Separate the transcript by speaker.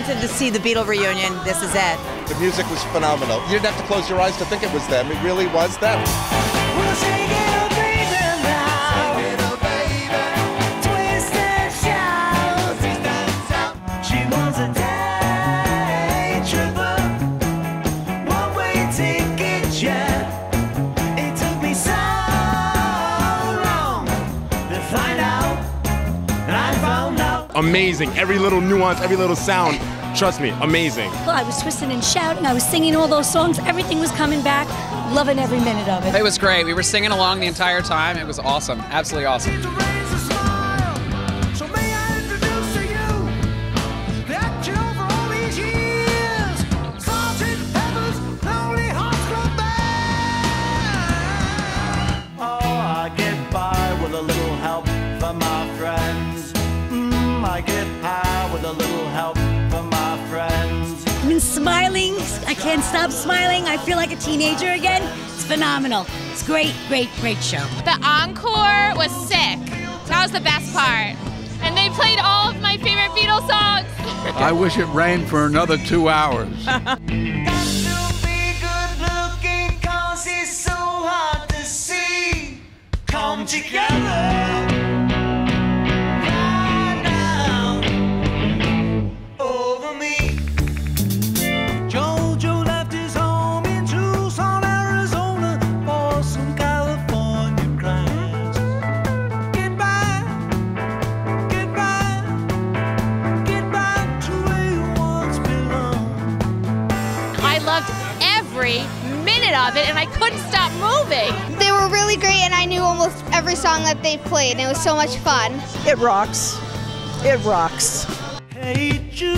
Speaker 1: going to see the Beatles reunion, this is it.
Speaker 2: The music was phenomenal. You didn't have to close your eyes to think it was them. It really was them.
Speaker 3: We'll take it up, baby, now. Take it up, baby. Twist and shout. Twist and shout. She was a day tripper. One-way ticket, yeah. It took me so long to find out, and I found out.
Speaker 4: Amazing. Every little nuance, every little sound. Trust me, amazing.
Speaker 5: Well, I was twisting and shouting. I was singing all those songs. Everything was coming back. Loving every minute of it.
Speaker 6: It was great. We were singing along the entire time. It was awesome. Absolutely awesome.
Speaker 3: I get by with a little help from my friends. I get high with a little help from my friends.
Speaker 5: I've been smiling. I can't stop smiling. I feel like a teenager again. It's phenomenal. It's great, great, great show.
Speaker 7: The encore was sick. That was the best part. And they played all of my favorite Beatles songs.
Speaker 8: I wish it rained for another 2 hours.
Speaker 3: Got to be good looking 'cause it's so hard to see. Come together.
Speaker 7: Every minute of it, and I couldn't stop moving.
Speaker 9: They were really great, and I knew almost every song that they played, and it was so much fun.
Speaker 1: It rocks. It rocks.
Speaker 3: Hey Jude.